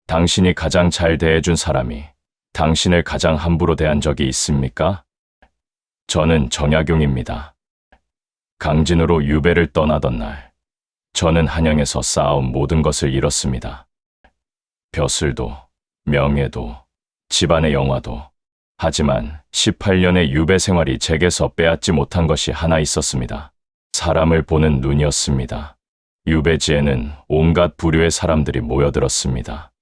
당신이 가장 잘 대해준 사람이 당신을 가장 함부로 대한 적이 있습니까? 저는 정약용입니다. 강진으로 유배를 떠나던 날, 저는 한양에서 쌓아온 모든 것을 잃었습니다. 벼슬도, 명예도, 집안의 영화도. 하지만 18년의 유배 생활이 제게서 빼앗지 못한 것이 하나 있었습니다. 사람을 보는 눈이었습니다. 유배지에는 온갖 부류의 사람들이 모여들었습니다.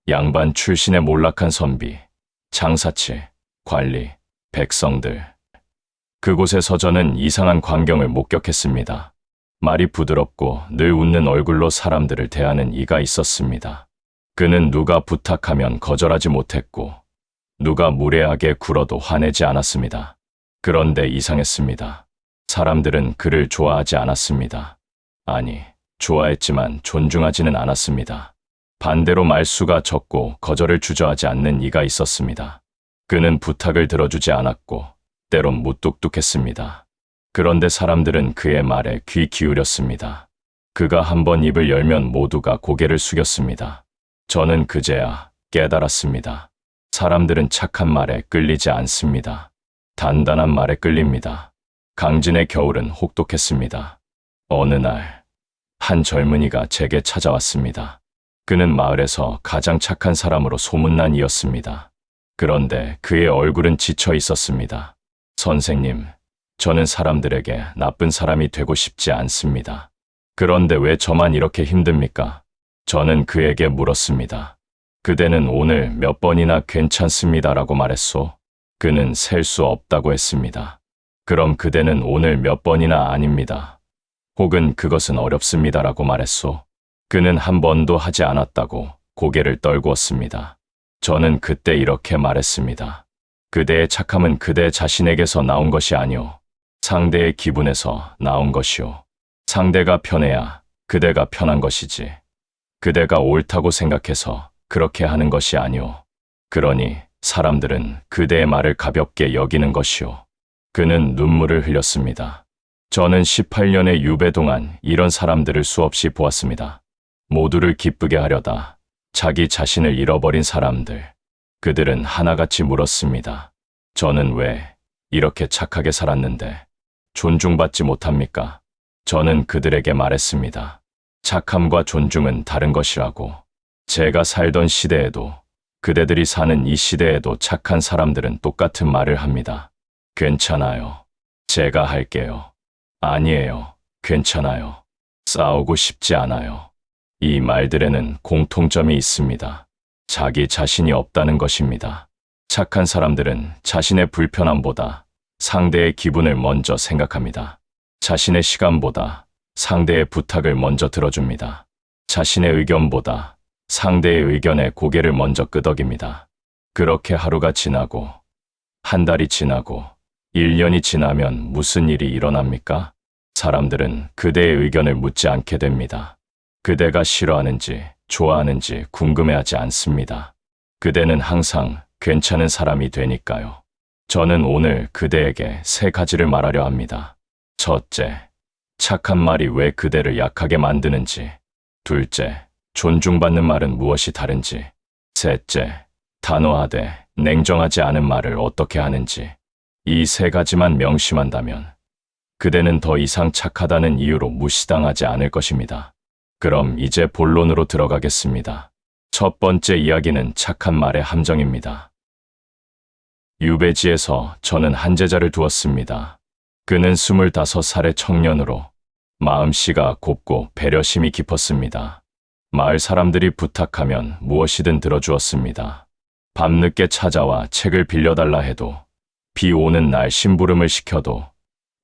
양반 출신의 몰락한 선비, 장사치, 관리, 백성들. 그곳에서 저는 이상한 광경을 목격했습니다. 말이 부드럽고 늘 웃는 얼굴로 사람들을 대하는 이가 있었습니다. 그는 누가 부탁하면 거절하지 못했고 누가 무례하게 굴어도 화내지 않았습니다. 그런데 이상했습니다. 사람들은 그를 좋아하지 않았습니다. 아니, 좋아했지만 존중하지는 않았습니다. 반대로 말수가 적고 거절을 주저하지 않는 이가 있었습니다. 그는 부탁을 들어주지 않았고 때론 무뚝뚝했습니다. 그런데 사람들은 그의 말에 귀 기울였습니다. 그가 한번 입을 열면 모두가 고개를 숙였습니다. 저는 그제야 깨달았습니다. 사람들은 착한 말에 끌리지 않습니다. 단단한 말에 끌립니다. 강진의 겨울은 혹독했습니다. 어느 날, 한 젊은이가 제게 찾아왔습니다. 그는 마을에서 가장 착한 사람으로 소문난 이였습니다. 그런데 그의 얼굴은 지쳐 있었습니다. 선생님, 저는 사람들에게 나쁜 사람이 되고 싶지 않습니다. 그런데 왜 저만 이렇게 힘듭니까? 저는 그에게 물었습니다. 그대는 오늘 몇 번이나 괜찮습니다라고 말했소? 그는 셀 수 없다고 했습니다. 그럼 그대는 오늘 몇 번이나 아닙니다. 혹은 그것은 어렵습니다라고 말했소? 그는 한 번도 하지 않았다고 고개를 떨구었습니다. 저는 그때 이렇게 말했습니다. 그대의 착함은 그대 자신에게서 나온 것이 아니오. 상대의 기분에서 나온 것이오. 상대가 편해야 그대가 편한 것이지. 그대가 옳다고 생각해서 그렇게 하는 것이 아니오. 그러니 사람들은 그대의 말을 가볍게 여기는 것이오. 그는 눈물을 흘렸습니다. 저는 18년의 유배 동안 이런 사람들을 수없이 보았습니다. 모두를 기쁘게 하려다 자기 자신을 잃어버린 사람들. 그들은 하나같이 물었습니다. 저는 왜 이렇게 착하게 살았는데 존중받지 못합니까? 저는 그들에게 말했습니다. 착함과 존중은 다른 것이라고. 제가 살던 시대에도 그대들이 사는 이 시대에도 착한 사람들은 똑같은 말을 합니다. 괜찮아요. 제가 할게요. 아니에요. 괜찮아요. 싸우고 싶지 않아요. 이 말들에는 공통점이 있습니다. 자기 자신이 없다는 것입니다. 착한 사람들은 자신의 불편함보다 상대의 기분을 먼저 생각합니다. 자신의 시간보다 상대의 부탁을 먼저 들어줍니다. 자신의 의견보다 상대의 의견에 고개를 먼저 끄덕입니다. 그렇게 하루가 지나고 한 달이 지나고 1년이 지나면 무슨 일이 일어납니까? 사람들은 그대의 의견을 묻지 않게 됩니다. 그대가 싫어하는지 좋아하는지 궁금해하지 않습니다. 그대는 항상 괜찮은 사람이 되니까요. 저는 오늘 그대에게 3가지를 말하려 합니다. 첫째, 착한 말이 왜 그대를 약하게 만드는지. 둘째, 존중받는 말은 무엇이 다른지. 셋째, 단호하되 냉정하지 않은 말을 어떻게 하는지. 이 3가지만 명심한다면 그대는 더 이상 착하다는 이유로 무시당하지 않을 것입니다. 그럼 이제 본론으로 들어가겠습니다. 첫 번째 이야기는 착한 말의 함정입니다. 유배지에서 저는 한 제자를 두었습니다. 그는 25살의 청년으로 마음씨가 곱고 배려심이 깊었습니다. 마을 사람들이 부탁하면 무엇이든 들어주었습니다. 밤늦게 찾아와 책을 빌려달라 해도, 비 오는 날 심부름을 시켜도,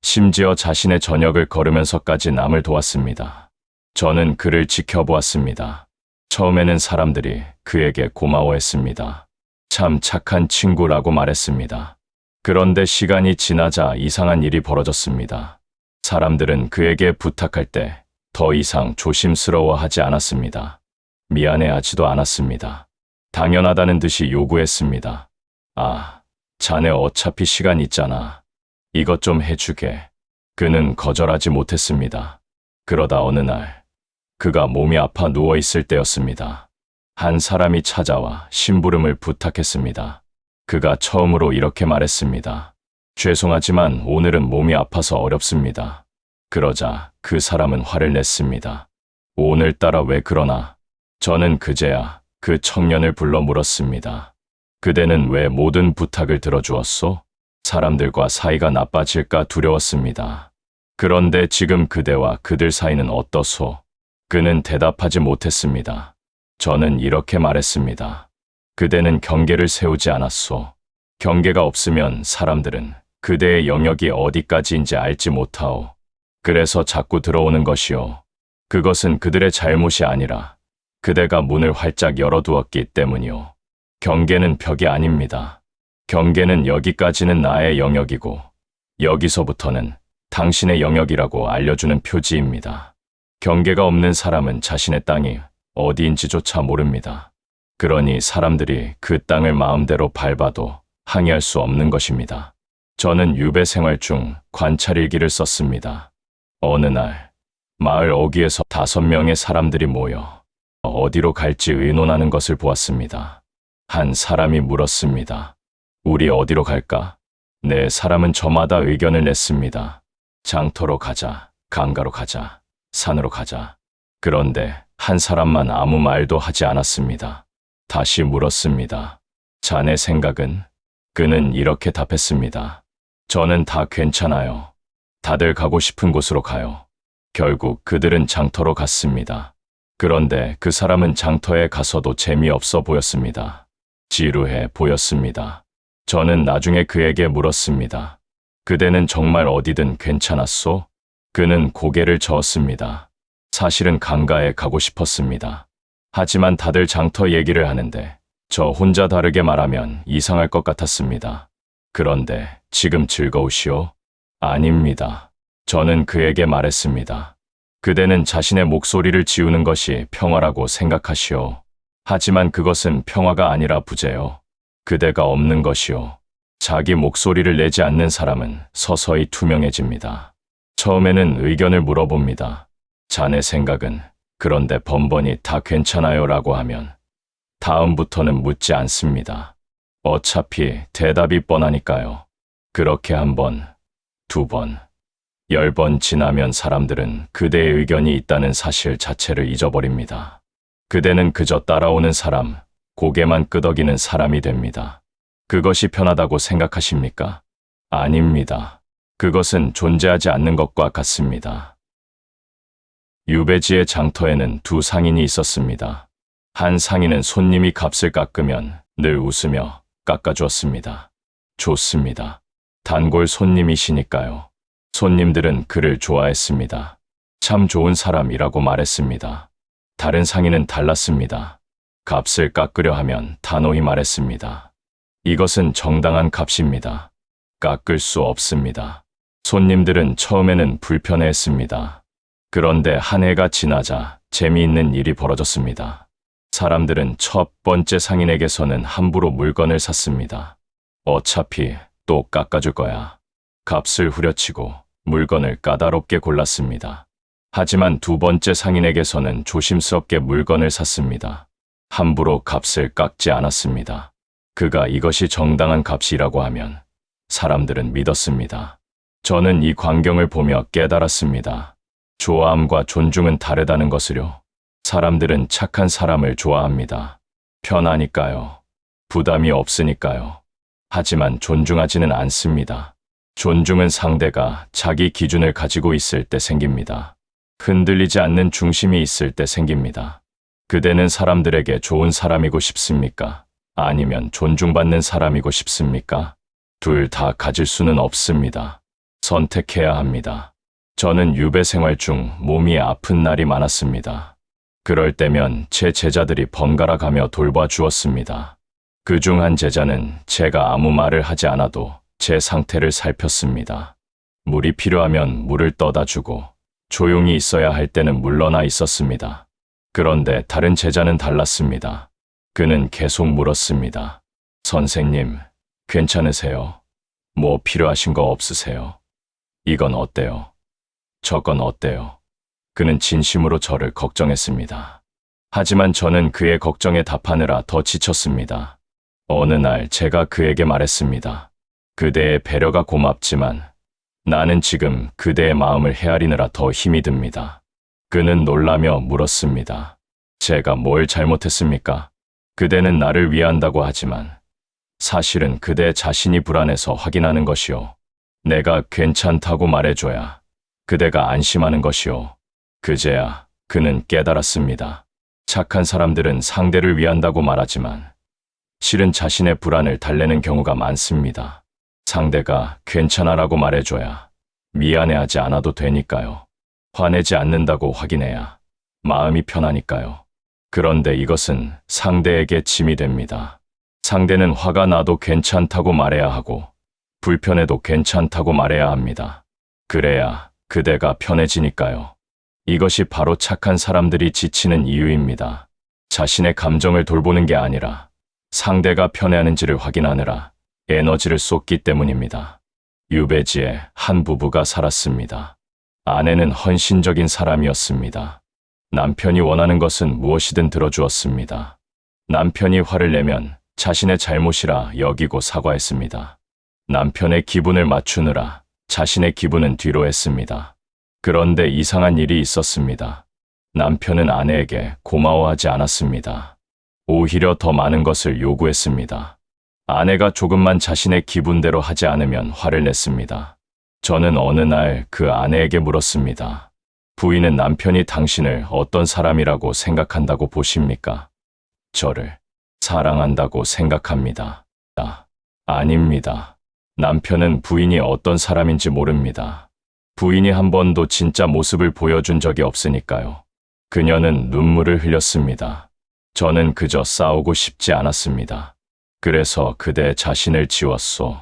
심지어 자신의 저녁을 걸으면서까지 남을 도왔습니다. 저는 그를 지켜보았습니다. 처음에는 사람들이 그에게 고마워했습니다. 참 착한 친구라고 말했습니다. 그런데 시간이 지나자 이상한 일이 벌어졌습니다. 사람들은 그에게 부탁할 때 더 이상 조심스러워하지 않았습니다. 미안해하지도 않았습니다. 당연하다는 듯이 요구했습니다. 아, 자네 어차피 시간 있잖아. 이것 좀 해주게. 그는 거절하지 못했습니다. 그러다 어느 날, 그가 몸이 아파 누워있을 때였습니다. 한 사람이 찾아와 심부름을 부탁했습니다. 그가 처음으로 이렇게 말했습니다. 죄송하지만 오늘은 몸이 아파서 어렵습니다. 그러자 그 사람은 화를 냈습니다. 오늘따라 왜 그러나? 저는 그제야 그 청년을 불러 물었습니다. 그대는 왜 모든 부탁을 들어주었소? 사람들과 사이가 나빠질까 두려웠습니다. 그런데 지금 그대와 그들 사이는 어떠소? 그는 대답하지 못했습니다. 저는 이렇게 말했습니다. 그대는 경계를 세우지 않았소. 경계가 없으면 사람들은 그대의 영역이 어디까지인지 알지 못하오. 그래서 자꾸 들어오는 것이오. 그것은 그들의 잘못이 아니라 그대가 문을 활짝 열어두었기 때문이오. 경계는 벽이 아닙니다. 경계는 여기까지는 나의 영역이고 여기서부터는 당신의 영역이라고 알려주는 표지입니다. 경계가 없는 사람은 자신의 땅이 어디인지조차 모릅니다. 그러니 사람들이 그 땅을 마음대로 밟아도 항의할 수 없는 것입니다. 저는 유배 생활 중 관찰일기를 썼습니다. 어느 날 마을 어귀에서 5명의 사람들이 모여 어디로 갈지 의논하는 것을 보았습니다. 한 사람이 물었습니다. 우리 어디로 갈까? 네 사람은 저마다 의견을 냈습니다. 장터로 가자, 강가로 가자, 산으로 가자. 그런데 한 사람만 아무 말도 하지 않았습니다. 다시 물었습니다. 자네 생각은? 그는 이렇게 답했습니다. 저는 다 괜찮아요. 다들 가고 싶은 곳으로 가요. 결국 그들은 장터로 갔습니다. 그런데 그 사람은 장터에 가서도 재미없어 보였습니다. 지루해 보였습니다. 저는 나중에 그에게 물었습니다. 그대는 정말 어디든 괜찮았소? 그는 고개를 저었습니다. 사실은 강가에 가고 싶었습니다. 하지만 다들 장터 얘기를 하는데 저 혼자 다르게 말하면 이상할 것 같았습니다. 그런데 지금 즐거우시오? 아닙니다. 저는 그에게 말했습니다. 그대는 자신의 목소리를 지우는 것이 평화라고 생각하시오. 하지만 그것은 평화가 아니라 부재요. 그대가 없는 것이요. 자기 목소리를 내지 않는 사람은 서서히 투명해집니다. 처음에는 의견을 물어봅니다. 자네 생각은? 그런데 번번이 다 괜찮아요 라고 하면 다음부터는 묻지 않습니다. 어차피 대답이 뻔하니까요. 그렇게 1번, 2번, 10번 지나면 사람들은 그대의 의견이 있다는 사실 자체를 잊어버립니다. 그대는 그저 따라오는 사람, 고개만 끄덕이는 사람이 됩니다. 그것이 편하다고 생각하십니까? 아닙니다. 그것은 존재하지 않는 것과 같습니다. 유배지의 장터에는 2 상인이 있었습니다. 한 상인은 손님이 값을 깎으면 늘 웃으며 깎아주었습니다. 좋습니다. 단골 손님이시니까요. 손님들은 그를 좋아했습니다. 참 좋은 사람이라고 말했습니다. 다른 상인은 달랐습니다. 값을 깎으려 하면 단호히 말했습니다. 이것은 정당한 값입니다. 깎을 수 없습니다. 손님들은 처음에는 불편해했습니다. 그런데 한 해가 지나자 재미있는 일이 벌어졌습니다. 사람들은 첫 번째 상인에게서는 함부로 물건을 샀습니다. 어차피 또 깎아줄 거야. 값을 후려치고 물건을 까다롭게 골랐습니다. 하지만 2번째 상인에게서는 조심스럽게 물건을 샀습니다. 함부로 값을 깎지 않았습니다. 그가 이것이 정당한 값이라고 하면 사람들은 믿었습니다. 저는 이 광경을 보며 깨달았습니다. 좋아함과 존중은 다르다는 것을요. 사람들은 착한 사람을 좋아합니다. 편하니까요. 부담이 없으니까요. 하지만 존중하지는 않습니다. 존중은 상대가 자기 기준을 가지고 있을 때 생깁니다. 흔들리지 않는 중심이 있을 때 생깁니다. 그대는 사람들에게 좋은 사람이고 싶습니까? 아니면 존중받는 사람이고 싶습니까? 둘 다 가질 수는 없습니다. 선택해야 합니다. 저는 유배 생활 중 몸이 아픈 날이 많았습니다. 그럴 때면 제 제자들이 번갈아 가며 돌봐 주었습니다. 그중 한 제자는 제가 아무 말을 하지 않아도 제 상태를 살폈습니다. 물이 필요하면 물을 떠다 주고 조용히 있어야 할 때는 물러나 있었습니다. 그런데 다른 제자는 달랐습니다. 그는 계속 물었습니다. 선생님, 괜찮으세요? 뭐 필요하신 거 없으세요? 이건 어때요? 저건 어때요? 그는 진심으로 저를 걱정했습니다. 하지만 저는 그의 걱정에 답하느라 더 지쳤습니다. 어느 날 제가 그에게 말했습니다. 그대의 배려가 고맙지만 나는 지금 그대의 마음을 헤아리느라 더 힘이 듭니다. 그는 놀라며 물었습니다. 제가 뭘 잘못했습니까? 그대는 나를 위한다고 하지만 사실은 그대 자신이 불안해서 확인하는 것이요. 내가 괜찮다고 말해줘야 그대가 안심하는 것이요. 그제야 그는 깨달았습니다. 착한 사람들은 상대를 위한다고 말하지만 실은 자신의 불안을 달래는 경우가 많습니다. 상대가 괜찮아라고 말해줘야 미안해하지 않아도 되니까요. 화내지 않는다고 확인해야 마음이 편하니까요. 그런데 이것은 상대에게 짐이 됩니다. 상대는 화가 나도 괜찮다고 말해야 하고 불편해도 괜찮다고 말해야 합니다. 그래야 그대가 편해지니까요. 이것이 바로 착한 사람들이 지치는 이유입니다. 자신의 감정을 돌보는 게 아니라 상대가 편해하는지를 확인하느라 에너지를 쏟기 때문입니다. 유배지에 한 부부가 살았습니다. 아내는 헌신적인 사람이었습니다. 남편이 원하는 것은 무엇이든 들어주었습니다. 남편이 화를 내면 자신의 잘못이라 여기고 사과했습니다. 남편의 기분을 맞추느라 자신의 기분은 뒤로 했습니다. 그런데 이상한 일이 있었습니다. 남편은 아내에게 고마워하지 않았습니다. 오히려 더 많은 것을 요구했습니다. 아내가 조금만 자신의 기분대로 하지 않으면 화를 냈습니다. 저는 어느 날 그 아내에게 물었습니다. 부인은 남편이 당신을 어떤 사람이라고 생각한다고 보십니까? 저를 사랑한다고 생각합니다. 아닙니다. 남편은 부인이 어떤 사람인지 모릅니다. 부인이 한 번도 진짜 모습을 보여준 적이 없으니까요. 그녀는 눈물을 흘렸습니다. 저는 그저 싸우고 싶지 않았습니다. 그래서 그대 자신을 지웠소.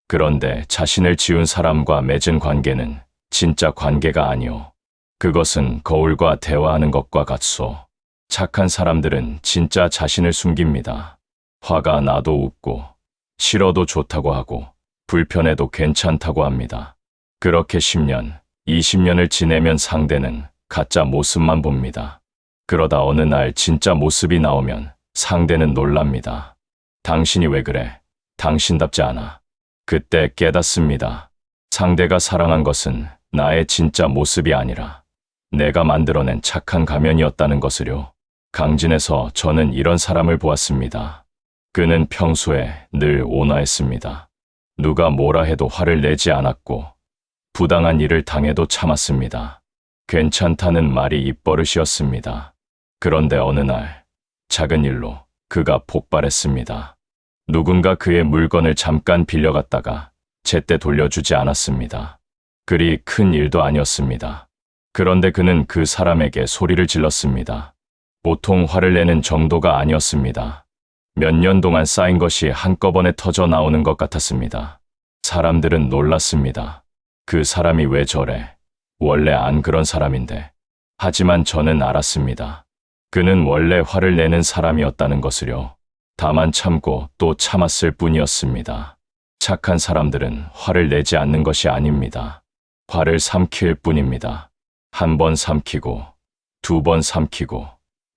그런데 자신을 지운 사람과 맺은 관계는 진짜 관계가 아니오. 그것은 거울과 대화하는 것과 같소. 착한 사람들은 진짜 자신을 숨깁니다. 화가 나도 웃고, 싫어도 좋다고 하고, 불편해도 괜찮다고 합니다. 그렇게 10년, 20년을 지내면 상대는 가짜 모습만 봅니다. 그러다 어느 날 진짜 모습이 나오면 상대는 놀랍니다. 당신이 왜 그래? 당신답지 않아. 그때 깨닫습니다. 상대가 사랑한 것은 나의 진짜 모습이 아니라 내가 만들어낸 착한 가면이었다는 것을요. 강진에서 저는 이런 사람을 보았습니다. 그는 평소에 늘 온화했습니다. 누가 뭐라 해도 화를 내지 않았고 부당한 일을 당해도 참았습니다. 괜찮다는 말이 입버릇이었습니다. 그런데 어느 날 작은 일로 그가 폭발했습니다. 누군가 그의 물건을 잠깐 빌려갔다가 제때 돌려주지 않았습니다. 그리 큰 일도 아니었습니다. 그런데 그는 그 사람에게 소리를 질렀습니다. 보통 화를 내는 정도가 아니었습니다. 몇 년 동안 쌓인 것이 한꺼번에 터져 나오는 것 같았습니다. 사람들은 놀랐습니다. 그 사람이 왜 저래? 원래 안 그런 사람인데. 하지만 저는 알았습니다. 그는 원래 화를 내는 사람이었다는 것을요. 다만 참고 또 참았을 뿐이었습니다. 착한 사람들은 화를 내지 않는 것이 아닙니다. 화를 삼킬 뿐입니다. 한 번 삼키고, 2번 삼키고,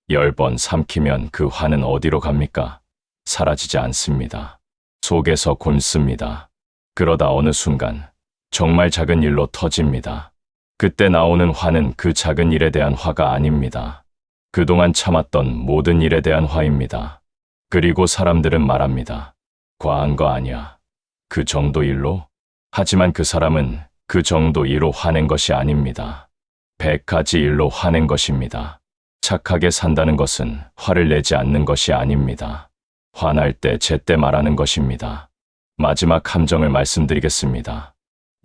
10번 삼키면 그 화는 어디로 갑니까? 사라지지 않습니다. 속에서 곤습니다. 그러다 어느 순간 정말 작은 일로 터집니다. 그때 나오는 화는 그 작은 일에 대한 화가 아닙니다. 그동안 참았던 모든 일에 대한 화입니다. 그리고 사람들은 말합니다. 과한 거 아니야. 그 정도 일로? 하지만 그 사람은 그 정도 일로 화낸 것이 아닙니다. 100가지 일로 화낸 것입니다. 착하게 산다는 것은 화를 내지 않는 것이 아닙니다. 화날 때 제때 말하는 것입니다. 마지막 함정을 말씀드리겠습니다.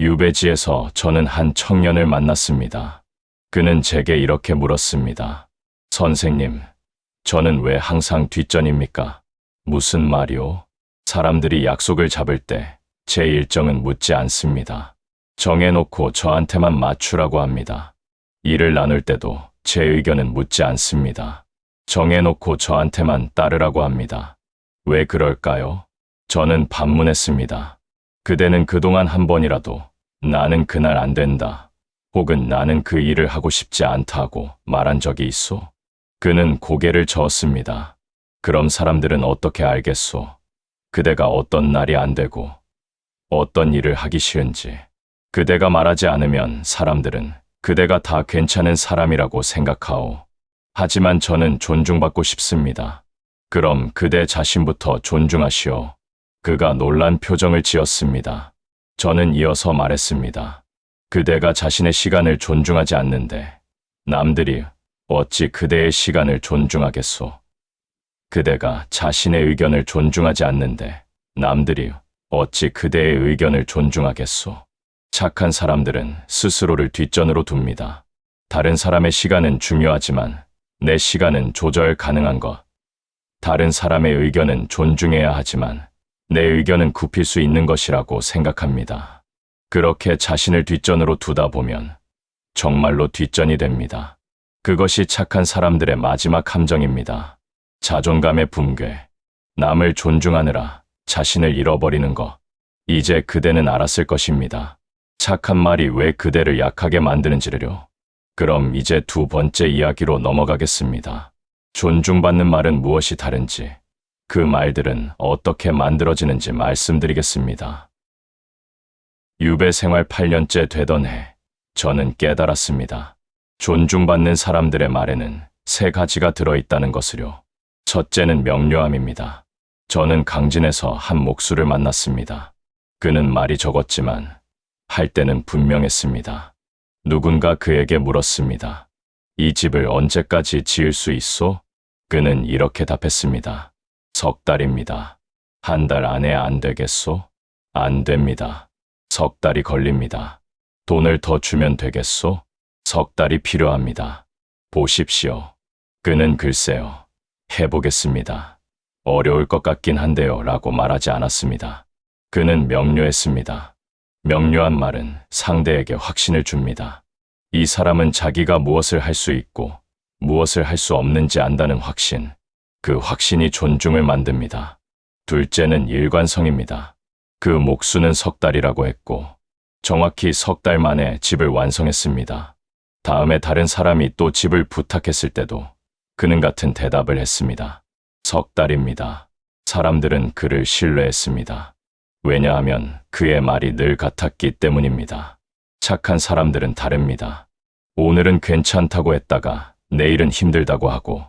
유배지에서 저는 한 청년을 만났습니다. 그는 제게 이렇게 물었습니다. 선생님, 저는 왜 항상 뒷전입니까? 무슨 말이오? 사람들이 약속을 잡을 때 제 일정은 묻지 않습니다. 정해놓고 저한테만 맞추라고 합니다. 일을 나눌 때도 제 의견은 묻지 않습니다. 정해놓고 저한테만 따르라고 합니다. 왜 그럴까요? 저는 반문했습니다. 그대는 그동안 한 번이라도 나는 그날 안 된다, 혹은 나는 그 일을 하고 싶지 않다고 말한 적이 있소? 그는 고개를 저었습니다. 그럼 사람들은 어떻게 알겠소? 그대가 어떤 날이 안 되고 어떤 일을 하기 싫은지. 그대가 말하지 않으면 사람들은 그대가 다 괜찮은 사람이라고 생각하오. 하지만 저는 존중받고 싶습니다. 그럼 그대 자신부터 존중하시오. 그가 놀란 표정을 지었습니다. 저는 이어서 말했습니다. 그대가 자신의 시간을 존중하지 않는데 남들이 어찌 그대의 시간을 존중하겠소? 그대가 자신의 의견을 존중하지 않는데 남들이 어찌 그대의 의견을 존중하겠소? 착한 사람들은 스스로를 뒷전으로 둡니다. 다른 사람의 시간은 중요하지만 내 시간은 조절 가능한 것. 다른 사람의 의견은 존중해야 하지만 내 의견은 굽힐 수 있는 것이라고 생각합니다. 그렇게 자신을 뒷전으로 두다 보면 정말로 뒷전이 됩니다. 그것이 착한 사람들의 마지막 함정입니다. 자존감의 붕괴, 남을 존중하느라 자신을 잃어버리는 것. 이제 그대는 알았을 것입니다. 착한 말이 왜 그대를 약하게 만드는지를요. 그럼 이제 두 번째 이야기로 넘어가겠습니다. 존중받는 말은 무엇이 다른지, 그 말들은 어떻게 만들어지는지 말씀드리겠습니다. 유배 생활 8년째 되던 해, 저는 깨달았습니다. 존중받는 사람들의 말에는 세 가지가 들어있다는 것을요. 첫째는 명료함입니다. 저는 강진에서 한 목수를 만났습니다. 그는 말이 적었지만 할 때는 분명했습니다. 누군가 그에게 물었습니다. 이 집을 언제까지 지을 수 있소? 그는 이렇게 답했습니다. 석 달입니다. 한 달 안에 안 되겠소? 안 됩니다. 석 달이 걸립니다. 돈을 더 주면 되겠소? 석 달이 필요합니다. 보십시오. 그는 글쎄요. 해보겠습니다. 어려울 것 같긴 한데요. 라고 말하지 않았습니다. 그는 명료했습니다. 명료한 말은 상대에게 확신을 줍니다. 이 사람은 자기가 무엇을 할 수 있고 무엇을 할 수 없는지 안다는 확신. 그 확신이 존중을 만듭니다. 둘째는 일관성입니다. 그 목수는 석 달이라고 했고 정확히 석 달 만에 집을 완성했습니다. 다음에 다른 사람이 또 집을 부탁했을 때도 그는 같은 대답을 했습니다. 석 달입니다. 사람들은 그를 신뢰했습니다. 왜냐하면 그의 말이 늘 같았기 때문입니다. 착한 사람들은 다릅니다. 오늘은 괜찮다고 했다가 내일은 힘들다고 하고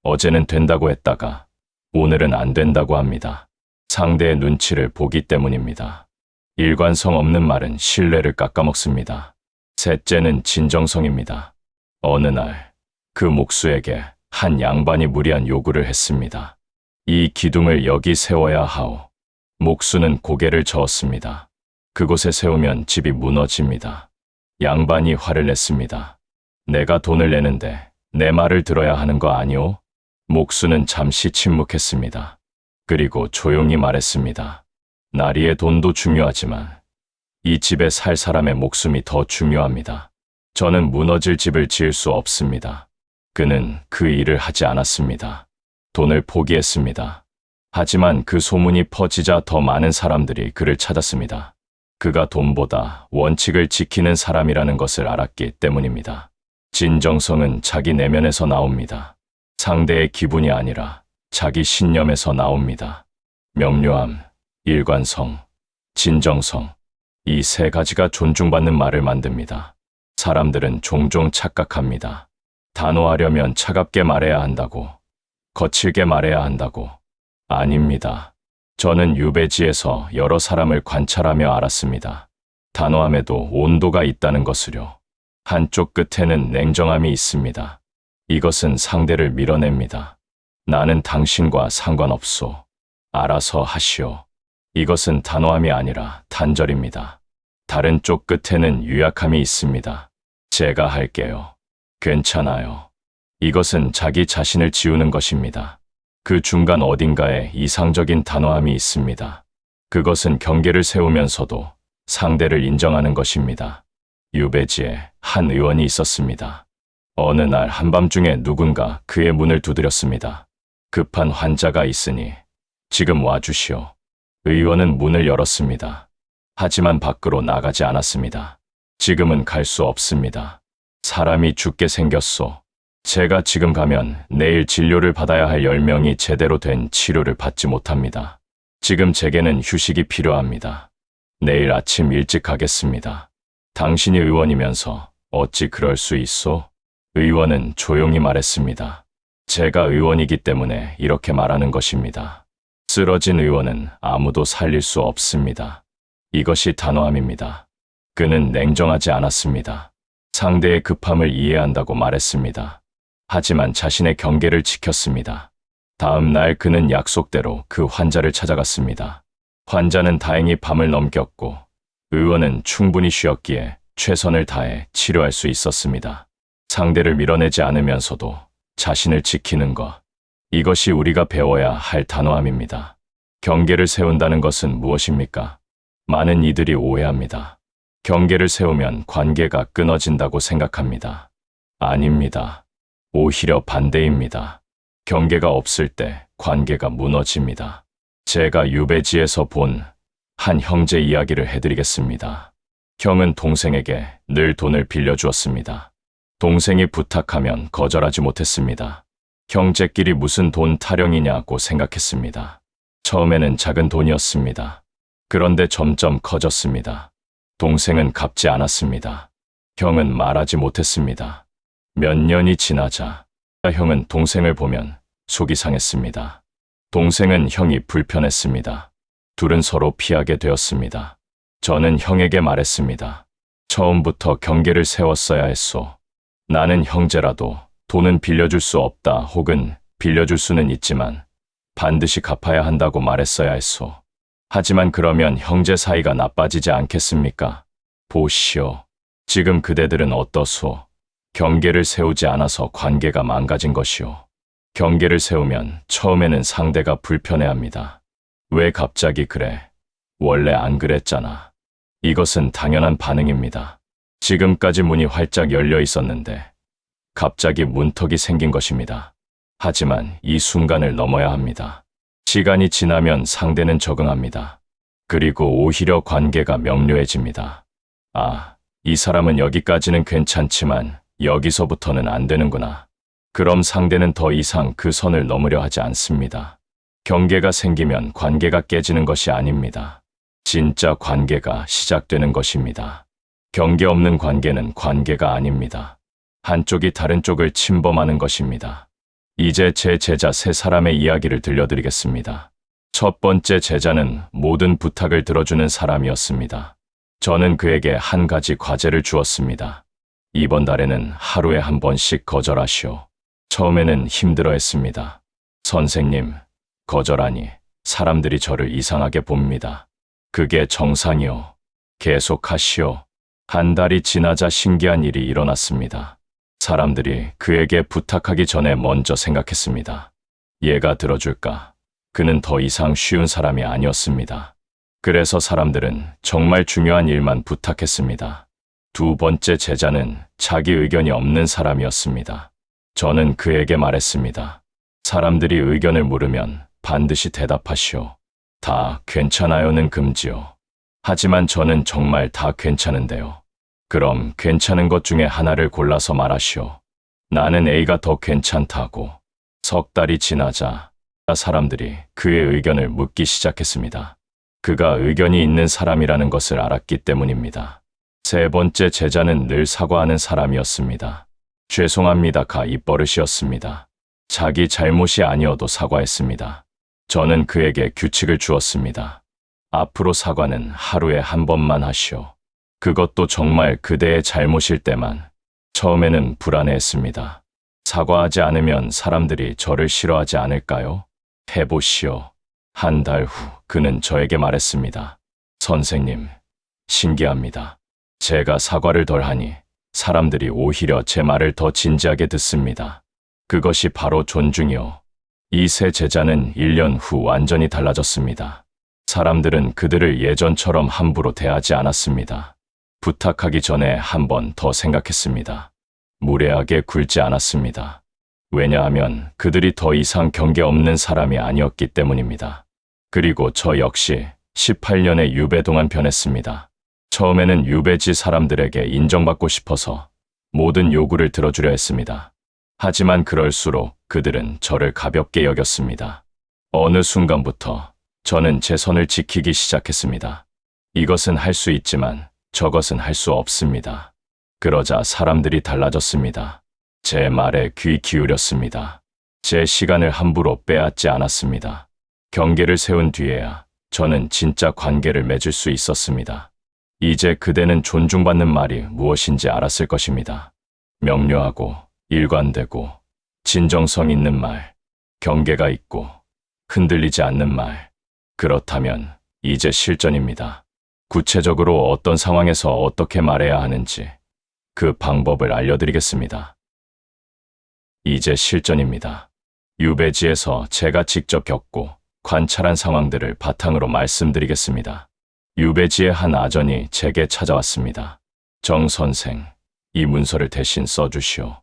어제는 된다고 했다가 오늘은 안 된다고 합니다. 상대의 눈치를 보기 때문입니다. 일관성 없는 말은 신뢰를 깎아먹습니다. 셋째는 진정성입니다. 어느 날 그 목수에게 한 양반이 무리한 요구를 했습니다. 이 기둥을 여기 세워야 하오. 목수는 고개를 저었습니다. 그곳에 세우면 집이 무너집니다. 양반이 화를 냈습니다. 내가 돈을 내는데 내 말을 들어야 하는 거 아니오? 목수는 잠시 침묵했습니다. 그리고 조용히 말했습니다. 나리의 돈도 중요하지만 이 집에 살 사람의 목숨이 더 중요합니다. 저는 무너질 집을 지을 수 없습니다. 그는 그 일을 하지 않았습니다. 돈을 포기했습니다. 하지만 그 소문이 퍼지자 더 많은 사람들이 그를 찾았습니다. 그가 돈보다 원칙을 지키는 사람이라는 것을 알았기 때문입니다. 진정성은 자기 내면에서 나옵니다. 상대의 기분이 아니라 자기 신념에서 나옵니다. 명료함, 일관성, 진정성, 이 세 가지가 존중받는 말을 만듭니다. 사람들은 종종 착각합니다. 단호하려면 차갑게 말해야 한다고, 거칠게 말해야 한다고. 아닙니다. 저는 유배지에서 여러 사람을 관찰하며 알았습니다. 단호함에도 온도가 있다는 것을요. 한쪽 끝에는 냉정함이 있습니다. 이것은 상대를 밀어냅니다. 나는 당신과 상관없소. 알아서 하시오. 이것은 단호함이 아니라 단절입니다. 다른 쪽 끝에는 유약함이 있습니다. 제가 할게요. 괜찮아요. 이것은 자기 자신을 지우는 것입니다. 그 중간 어딘가에 이상적인 단호함이 있습니다. 그것은 경계를 세우면서도 상대를 인정하는 것입니다. 유배지에 한 의원이 있었습니다. 어느 날 한밤중에 누군가 그의 문을 두드렸습니다. 급한 환자가 있으니 지금 와주시오. 의원은 문을 열었습니다. 하지만 밖으로 나가지 않았습니다. 지금은 갈 수 없습니다. 사람이 죽게 생겼소. 제가 지금 가면 내일 진료를 받아야 할 10명이 제대로 된 치료를 받지 못합니다. 지금 제게는 휴식이 필요합니다. 내일 아침 일찍 가겠습니다. 당신이 의원이면서 어찌 그럴 수 있소? 의원은 조용히 말했습니다. 제가 의원이기 때문에 이렇게 말하는 것입니다. 쓰러진 의원은 아무도 살릴 수 없습니다. 이것이 단호함입니다. 그는 냉정하지 않았습니다. 상대의 급함을 이해한다고 말했습니다. 하지만 자신의 경계를 지켰습니다. 다음 날 그는 약속대로 그 환자를 찾아갔습니다. 환자는 다행히 밤을 넘겼고 의원은 충분히 쉬었기에 최선을 다해 치료할 수 있었습니다. 상대를 밀어내지 않으면서도 자신을 지키는 것. 이것이 우리가 배워야 할 단호함입니다. 경계를 세운다는 것은 무엇입니까? 많은 이들이 오해합니다. 경계를 세우면 관계가 끊어진다고 생각합니다. 아닙니다. 오히려 반대입니다. 경계가 없을 때 관계가 무너집니다. 제가 유배지에서 본 한 형제 이야기를 해드리겠습니다. 형은 동생에게 늘 돈을 빌려주었습니다. 동생이 부탁하면 거절하지 못했습니다. 형제끼리 무슨 돈 타령이냐고 생각했습니다. 처음에는 작은 돈이었습니다. 그런데 점점 커졌습니다. 동생은 갚지 않았습니다. 형은 말하지 못했습니다. 몇 년이 지나자 형은 동생을 보면 속이 상했습니다. 동생은 형이 불편했습니다. 둘은 서로 피하게 되었습니다. 저는 형에게 말했습니다. 처음부터 경계를 세웠어야 했소. 나는 형제라도 돈은 빌려줄 수 없다 혹은 빌려줄 수는 있지만 반드시 갚아야 한다고 말했어야 했소. 하지만 그러면 형제 사이가 나빠지지 않겠습니까? 보시오. 지금 그대들은 어떠소? 경계를 세우지 않아서 관계가 망가진 것이오. 경계를 세우면 처음에는 상대가 불편해합니다. 왜 갑자기 그래? 원래 안 그랬잖아. 이것은 당연한 반응입니다. 지금까지 문이 활짝 열려 있었는데 갑자기 문턱이 생긴 것입니다. 하지만 이 순간을 넘어야 합니다. 시간이 지나면 상대는 적응합니다. 그리고 오히려 관계가 명료해집니다. 아, 이 사람은 여기까지는 괜찮지만 여기서부터는 안 되는구나. 그럼 상대는 더 이상 그 선을 넘으려 하지 않습니다. 경계가 생기면 관계가 깨지는 것이 아닙니다. 진짜 관계가 시작되는 것입니다. 경계 없는 관계는 관계가 아닙니다. 한쪽이 다른 쪽을 침범하는 것입니다. 이제 제 제자 세 사람의 이야기를 들려드리겠습니다. 첫 번째 제자는 모든 부탁을 들어주는 사람이었습니다. 저는 그에게 한 가지 과제를 주었습니다. 이번 달에는 하루에 한 번씩 거절하시오. 처음에는 힘들어했습니다. 선생님, 거절하니 사람들이 저를 이상하게 봅니다. 그게 정상이오. 계속하시오. 한 달이 지나자 신기한 일이 일어났습니다. 사람들이 그에게 부탁하기 전에 먼저 생각했습니다. 얘가 들어줄까? 그는 더 이상 쉬운 사람이 아니었습니다. 그래서 사람들은 정말 중요한 일만 부탁했습니다. 두 번째 제자는 자기 의견이 없는 사람이었습니다. 저는 그에게 말했습니다. 사람들이 의견을 물으면 반드시 대답하시오. 다 괜찮아요는 금지요. 하지만 저는 정말 다 괜찮은데요. 그럼 괜찮은 것 중에 하나를 골라서 말하시오. 나는 A가 더 괜찮다고. 석 달이 지나자 사람들이 그의 의견을 묻기 시작했습니다. 그가 의견이 있는 사람이라는 것을 알았기 때문입니다. 세 번째 제자는 늘 사과하는 사람이었습니다. 죄송합니다가 입버릇이었습니다. 자기 잘못이 아니어도 사과했습니다. 저는 그에게 규칙을 주었습니다. 앞으로 사과는 하루에 한 번만 하시오. 그것도 정말 그대의 잘못일 때만. 처음에는 불안해했습니다. 사과하지 않으면 사람들이 저를 싫어하지 않을까요? 해보시오. 한 달 후 그는 저에게 말했습니다. 선생님, 신기합니다. 제가 사과를 덜 하니 사람들이 오히려 제 말을 더 진지하게 듣습니다. 그것이 바로 존중이요. 이 세 제자는 1년 후 완전히 달라졌습니다. 사람들은 그들을 예전처럼 함부로 대하지 않았습니다. 부탁하기 전에 한 번 더 생각했습니다. 무례하게 굴지 않았습니다. 왜냐하면 그들이 더 이상 경계 없는 사람이 아니었기 때문입니다. 그리고 저 역시 18년의 유배 동안 변했습니다. 처음에는 유배지 사람들에게 인정받고 싶어서 모든 요구를 들어주려 했습니다. 하지만 그럴수록 그들은 저를 가볍게 여겼습니다. 어느 순간부터 저는 제 선을 지키기 시작했습니다. 이것은 할 수 있지만 저것은 할 수 없습니다. 그러자 사람들이 달라졌습니다. 제 말에 귀 기울였습니다. 제 시간을 함부로 빼앗지 않았습니다. 경계를 세운 뒤에야 저는 진짜 관계를 맺을 수 있었습니다. 이제 그대는 존중받는 말이 무엇인지 알았을 것입니다. 명료하고 일관되고 진정성 있는 말, 경계가 있고 흔들리지 않는 말. 그렇다면 이제 실전입니다. 구체적으로 어떤 상황에서 어떻게 말해야 하는지 그 방법을 알려드리겠습니다. 이제 실전입니다. 유배지에서 제가 직접 겪고 관찰한 상황들을 바탕으로 말씀드리겠습니다. 유배지의 한 아전이 제게 찾아왔습니다. 정 선생, 이 문서를 대신 써주시오.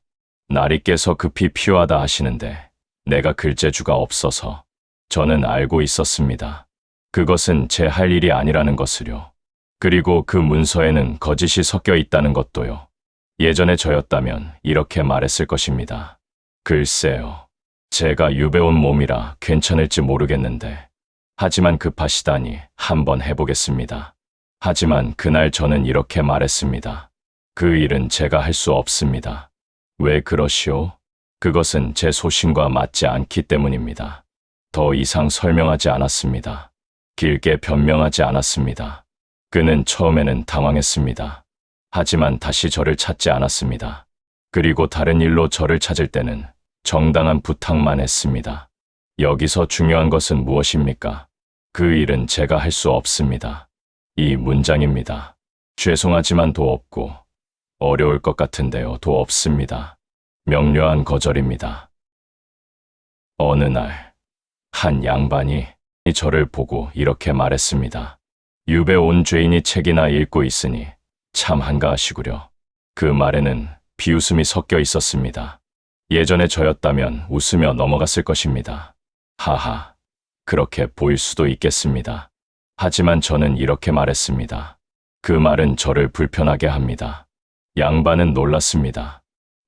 날이 깨서 급히 필요하다 하시는데 내가 글재주가 없어서. 저는 알고 있었습니다. 그것은 제 할 일이 아니라는 것을요. 그리고 그 문서에는 거짓이 섞여 있다는 것도요. 예전에 저였다면 이렇게 말했을 것입니다. 글쎄요. 제가 유배온 몸이라 괜찮을지 모르겠는데. 하지만 급하시다니 한번 해보겠습니다. 하지만 그날 저는 이렇게 말했습니다. 그 일은 제가 할 수 없습니다. 왜 그러시오? 그것은 제 소신과 맞지 않기 때문입니다. 더 이상 설명하지 않았습니다. 길게 변명하지 않았습니다. 그는 처음에는 당황했습니다. 하지만 다시 저를 찾지 않았습니다. 그리고 다른 일로 저를 찾을 때는 정당한 부탁만 했습니다. 여기서 중요한 것은 무엇입니까? 그 일은 제가 할 수 없습니다. 이 문장입니다. 죄송하지만 도 없고, 어려울 것 같은데요. 도 없습니다. 명료한 거절입니다. 어느 날, 한 양반이 저를 보고 이렇게 말했습니다. 유배 온 죄인이 책이나 읽고 있으니 참 한가하시구려. 그 말에는 비웃음이 섞여 있었습니다. 예전에 저였다면 웃으며 넘어갔을 것입니다. 하하, 그렇게 보일 수도 있겠습니다. 하지만 저는 이렇게 말했습니다. 그 말은 저를 불편하게 합니다. 양반은 놀랐습니다.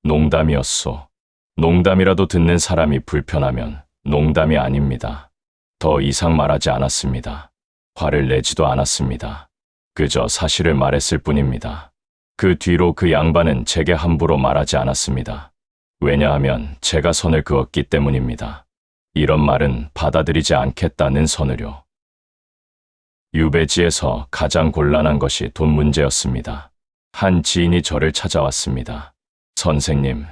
농담이었소. 농담이라도 듣는 사람이 불편하면 농담이 아닙니다. 더 이상 말하지 않았습니다. 화를 내지도 않았습니다. 그저 사실을 말했을 뿐입니다. 그 뒤로 그 양반은 제게 함부로 말하지 않았습니다. 왜냐하면 제가 선을 그었기 때문입니다. 이런 말은 받아들이지 않겠다는 선을요. 유배지에서 가장 곤란한 것이 돈 문제였습니다. 한 지인이 저를 찾아왔습니다. 선생님,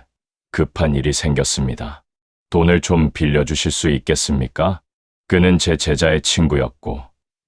급한 일이 생겼습니다. 돈을 좀 빌려주실 수 있겠습니까? 그는 제 제자의 친구였고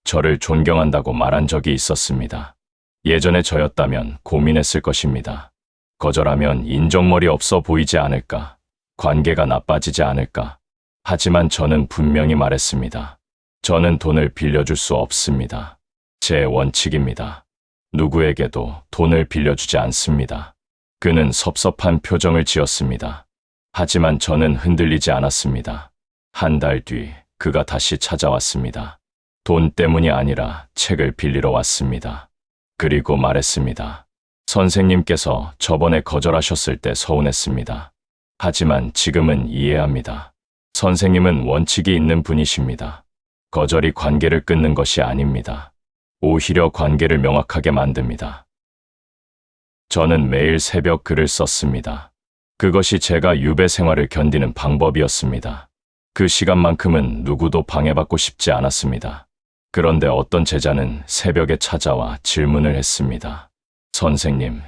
저를 존경한다고 말한 적이 있었습니다. 예전에 저였다면 고민했을 것입니다. 거절하면 인정머리 없어 보이지 않을까? 관계가 나빠지지 않을까? 하지만 저는 분명히 말했습니다. 저는 돈을 빌려줄 수 없습니다. 제 원칙입니다. 누구에게도 돈을 빌려주지 않습니다. 그는 섭섭한 표정을 지었습니다. 하지만 저는 흔들리지 않았습니다. 한 달 뒤 그가 다시 찾아왔습니다. 돈 때문이 아니라 책을 빌리러 왔습니다. 그리고 말했습니다. 선생님께서 저번에 거절하셨을 때 서운했습니다. 하지만 지금은 이해합니다. 선생님은 원칙이 있는 분이십니다. 거절이 관계를 끊는 것이 아닙니다. 오히려 관계를 명확하게 만듭니다. 저는 매일 새벽 글을 썼습니다. 그것이 제가 유배 생활을 견디는 방법이었습니다. 그 시간만큼은 누구도 방해받고 싶지 않았습니다. 그런데 어떤 제자는 새벽에 찾아와 질문을 했습니다. 선생님,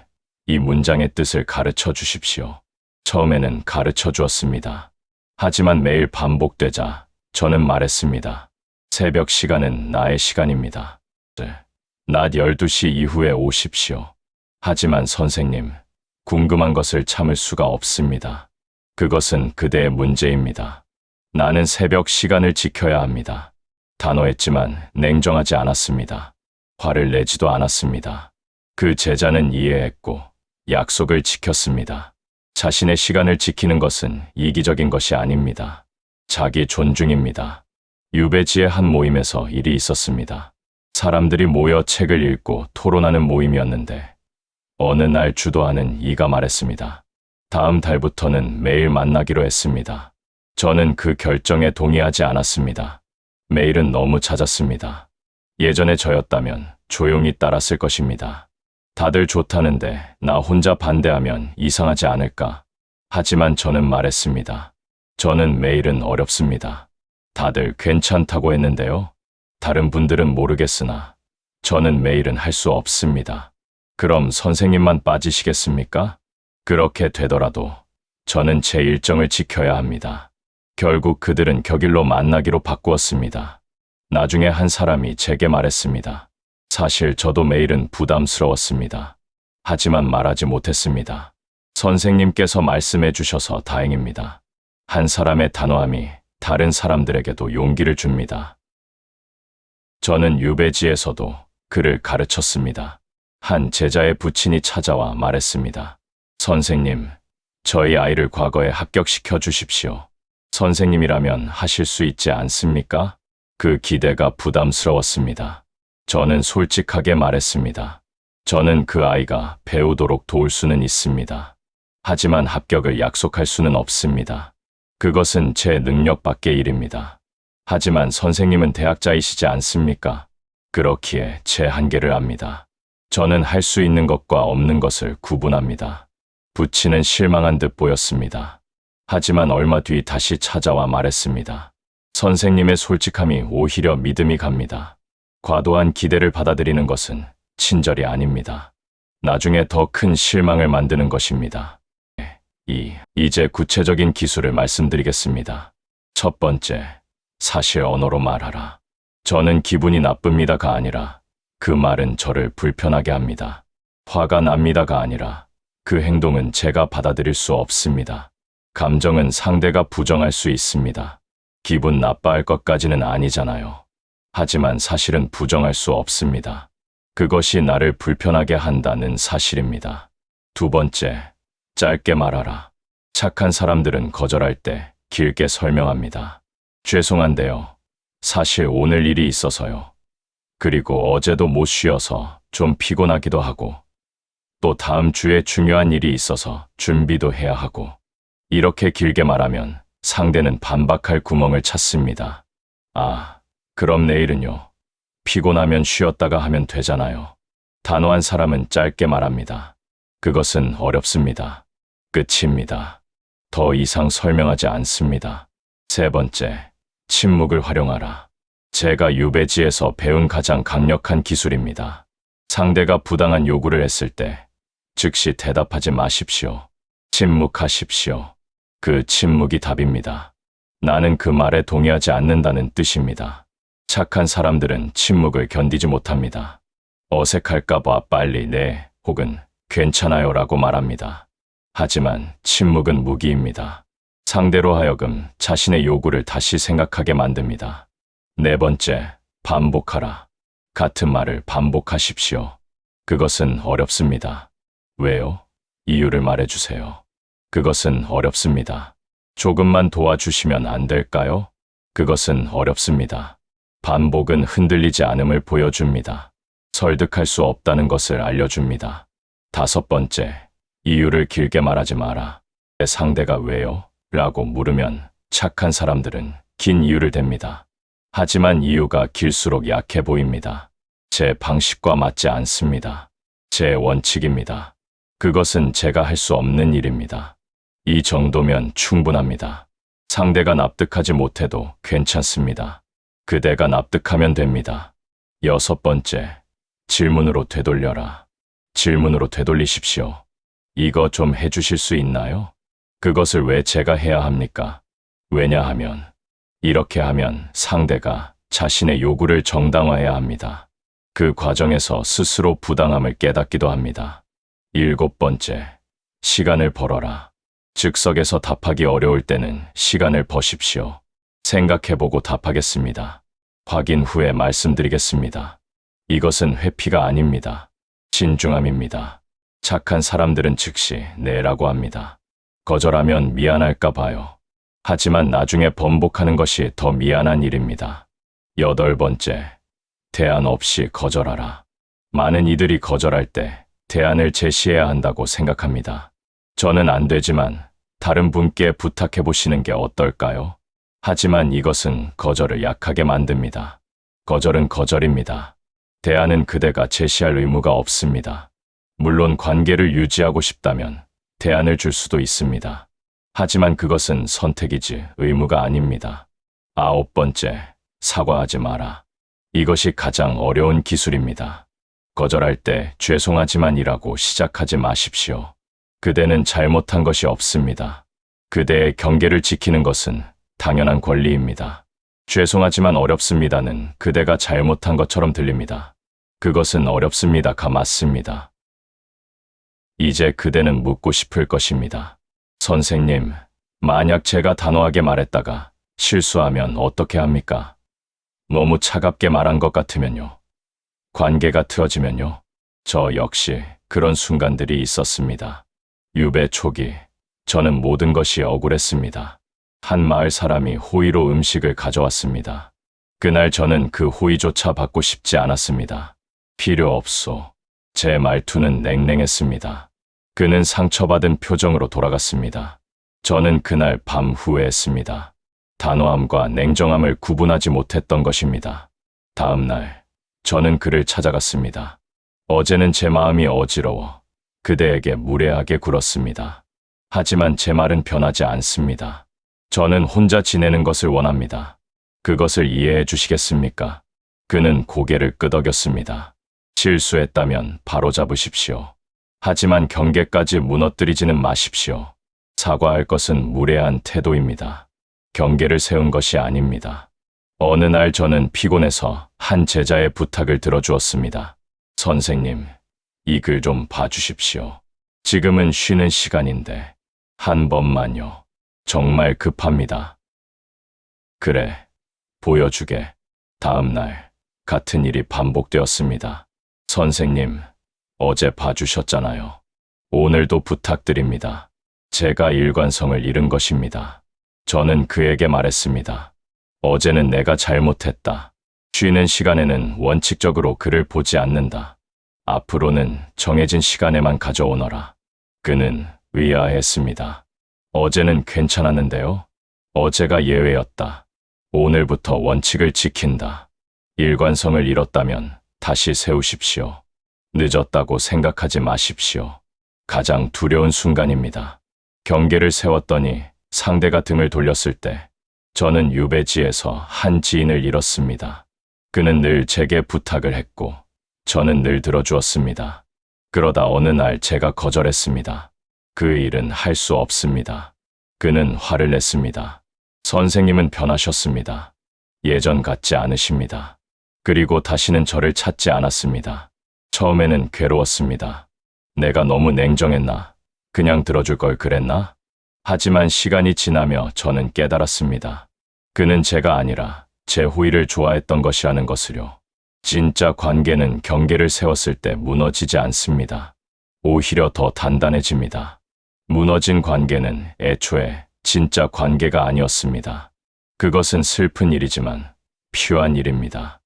이 문장의 뜻을 가르쳐 주십시오. 처음에는 가르쳐 주었습니다. 하지만 매일 반복되자 저는 말했습니다. 새벽 시간은 나의 시간입니다. 낮 12시 이후에 오십시오. 하지만 선생님, 궁금한 것을 참을 수가 없습니다. 그것은 그대의 문제입니다. 나는 새벽 시간을 지켜야 합니다. 단호했지만 냉정하지 않았습니다. 화를 내지도 않았습니다. 그 제자는 이해했고 약속을 지켰습니다. 자신의 시간을 지키는 것은 이기적인 것이 아닙니다. 자기 존중입니다. 유배지의 한 모임에서 일이 있었습니다. 사람들이 모여 책을 읽고 토론하는 모임이었는데 어느 날 주도하는 이가 말했습니다. 다음 달부터는 매일 만나기로 했습니다. 저는 그 결정에 동의하지 않았습니다. 매일은 너무 잦았습니다. 예전에 저였다면 조용히 따랐을 것입니다. 다들 좋다는데 나 혼자 반대하면 이상하지 않을까? 하지만 저는 말했습니다. 저는 매일은 어렵습니다. 다들 괜찮다고 했는데요. 다른 분들은 모르겠으나 저는 매일은 할 수 없습니다. 그럼 선생님만 빠지시겠습니까? 그렇게 되더라도 저는 제 일정을 지켜야 합니다. 결국 그들은 격일로 만나기로 바꾸었습니다. 나중에 한 사람이 제게 말했습니다. 사실 저도 매일은 부담스러웠습니다. 하지만 말하지 못했습니다. 선생님께서 말씀해 주셔서 다행입니다. 한 사람의 단호함이 다른 사람들에게도 용기를 줍니다. 저는 유배지에서도 그를 가르쳤습니다. 한 제자의 부친이 찾아와 말했습니다. 선생님, 저희 아이를 과거에 합격시켜 주십시오. 선생님이라면 하실 수 있지 않습니까? 그 기대가 부담스러웠습니다. 저는 솔직하게 말했습니다. 저는 그 아이가 배우도록 도울 수는 있습니다. 하지만 합격을 약속할 수는 없습니다. 그것은 제 능력 밖의 일입니다. 하지만 선생님은 대학자이시지 않습니까? 그렇기에 제 한계를 압니다. 저는 할 수 있는 것과 없는 것을 구분합니다. 부친은 실망한 듯 보였습니다. 하지만 얼마 뒤 다시 찾아와 말했습니다. 선생님의 솔직함이 오히려 믿음이 갑니다. 과도한 기대를 받아들이는 것은 친절이 아닙니다. 나중에 더 큰 실망을 만드는 것입니다. 이제 구체적인 기술을 말씀드리겠습니다. 첫 번째, 사실 언어로 말하라. 저는 기분이 나쁩니다가 아니라 그 말은 저를 불편하게 합니다. 화가 납니다가 아니라 그 행동은 제가 받아들일 수 없습니다. 감정은 상대가 부정할 수 있습니다. 기분 나빠할 것까지는 아니잖아요. 하지만 사실은 부정할 수 없습니다. 그것이 나를 불편하게 한다는 사실입니다. 두 번째, 짧게 말하라. 착한 사람들은 거절할 때 길게 설명합니다. 죄송한데요. 사실 오늘 일이 있어서요. 그리고 어제도 못 쉬어서 좀 피곤하기도 하고, 또 다음 주에 중요한 일이 있어서 준비도 해야 하고, 이렇게 길게 말하면 상대는 반박할 구멍을 찾습니다. 아, 그럼 내일은요. 피곤하면 쉬었다가 하면 되잖아요. 단호한 사람은 짧게 말합니다. 그것은 어렵습니다. 끝입니다. 더 이상 설명하지 않습니다. 세 번째, 침묵을 활용하라. 제가 유배지에서 배운 가장 강력한 기술입니다. 상대가 부당한 요구를 했을 때 즉시 대답하지 마십시오. 침묵하십시오. 그 침묵이 답입니다. 나는 그 말에 동의하지 않는다는 뜻입니다. 착한 사람들은 침묵을 견디지 못합니다. 어색할까봐 빨리 네 혹은 괜찮아요라고 말합니다. 하지만 침묵은 무기입니다. 상대로 하여금 자신의 요구를 다시 생각하게 만듭니다. 네 번째, 반복하라. 같은 말을 반복하십시오. 그것은 어렵습니다. 왜요? 이유를 말해주세요. 그것은 어렵습니다. 조금만 도와주시면 안 될까요? 그것은 어렵습니다. 반복은 흔들리지 않음을 보여줍니다. 설득할 수 없다는 것을 알려줍니다. 다섯 번째, 이유를 길게 말하지 마라. 내 상대가 왜요? 라고 물으면 착한 사람들은 긴 이유를 댑니다. 하지만 이유가 길수록 약해 보입니다. 제 방식과 맞지 않습니다. 제 원칙입니다. 그것은 제가 할 수 없는 일입니다. 이 정도면 충분합니다. 상대가 납득하지 못해도 괜찮습니다. 그대가 납득하면 됩니다. 여섯 번째, 질문으로 되돌려라. 질문으로 되돌리십시오. 이거 좀 해주실 수 있나요? 그것을 왜 제가 해야 합니까? 왜냐하면 이렇게 하면 상대가 자신의 요구를 정당화해야 합니다. 그 과정에서 스스로 부당함을 깨닫기도 합니다. 일곱 번째, 시간을 벌어라. 즉석에서 답하기 어려울 때는 시간을 버십시오. 생각해보고 답하겠습니다. 확인 후에 말씀드리겠습니다. 이것은 회피가 아닙니다. 신중함입니다. 착한 사람들은 즉시 네라고 합니다. 거절하면 미안할까 봐요. 하지만 나중에 번복하는 것이 더 미안한 일입니다. 여덟 번째, 대안 없이 거절하라. 많은 이들이 거절할 때 대안을 제시해야 한다고 생각합니다. 저는 안 되지만 다른 분께 부탁해 보시는 게 어떨까요? 하지만 이것은 거절을 약하게 만듭니다. 거절은 거절입니다. 대안은 그대가 제시할 의무가 없습니다. 물론 관계를 유지하고 싶다면 대안을 줄 수도 있습니다. 하지만 그것은 선택이지 의무가 아닙니다. 9번째, 사과하지 마라. 이것이 가장 어려운 기술입니다. 거절할 때 죄송하지만이라고 시작하지 마십시오. 그대는 잘못한 것이 없습니다. 그대의 경계를 지키는 것은 당연한 권리입니다. 죄송하지만 어렵습니다는 그대가 잘못한 것처럼 들립니다. 그것은 어렵습니다가 맞습니다. 이제 그대는 묻고 싶을 것입니다. 선생님, 만약 제가 단호하게 말했다가 실수하면 어떻게 합니까? 너무 차갑게 말한 것 같으면요. 관계가 틀어지면요. 저 역시 그런 순간들이 있었습니다. 유배 초기, 저는 모든 것이 억울했습니다. 한 마을 사람이 호의로 음식을 가져왔습니다. 그날 저는 그 호의조차 받고 싶지 않았습니다. 필요 없소. 제 말투는 냉랭했습니다. 그는 상처받은 표정으로 돌아갔습니다. 저는 그날 밤 후회했습니다. 단호함과 냉정함을 구분하지 못했던 것입니다. 다음 날, 저는 그를 찾아갔습니다. 어제는 제 마음이 어지러워 그대에게 무례하게 굴었습니다. 하지만 제 말은 변하지 않습니다. 저는 혼자 지내는 것을 원합니다. 그것을 이해해 주시겠습니까? 그는 고개를 끄덕였습니다. 실수했다면 바로잡으십시오. 하지만 경계까지 무너뜨리지는 마십시오. 사과할 것은 무례한 태도입니다. 경계를 세운 것이 아닙니다. 어느 날 저는 피곤해서 한 제자의 부탁을 들어주었습니다. 선생님, 이 글 좀 봐주십시오. 지금은 쉬는 시간인데 한 번만요. 정말 급합니다. 그래, 보여주게. 다음 날 같은 일이 반복되었습니다. 선생님, 어제 봐주셨잖아요. 오늘도 부탁드립니다. 제가 일관성을 잃은 것입니다. 저는 그에게 말했습니다. 어제는 내가 잘못했다. 쉬는 시간에는 원칙적으로 그를 보지 않는다. 앞으로는 정해진 시간에만 가져오너라. 그는 의아해했습니다. 어제는 괜찮았는데요. 어제가 예외였다. 오늘부터 원칙을 지킨다. 일관성을 잃었다면 다시 세우십시오. 늦었다고 생각하지 마십시오. 가장 두려운 순간입니다. 경계를 세웠더니 상대가 등을 돌렸을 때 저는 유배지에서 한 지인을 잃었습니다. 그는 늘 제게 부탁을 했고 저는 늘 들어주었습니다. 그러다 어느 날 제가 거절했습니다. 그 일은 할 수 없습니다. 그는 화를 냈습니다. 선생님은 변하셨습니다. 예전 같지 않으십니다. 그리고 다시는 저를 찾지 않았습니다. 처음에는 괴로웠습니다. 내가 너무 냉정했나? 그냥 들어줄 걸 그랬나? 하지만 시간이 지나며 저는 깨달았습니다. 그는 제가 아니라 제 호의를 좋아했던 것이라는 것을요. 진짜 관계는 경계를 세웠을 때 무너지지 않습니다. 오히려 더 단단해집니다. 무너진 관계는 애초에 진짜 관계가 아니었습니다. 그것은 슬픈 일이지만 필요한 일입니다.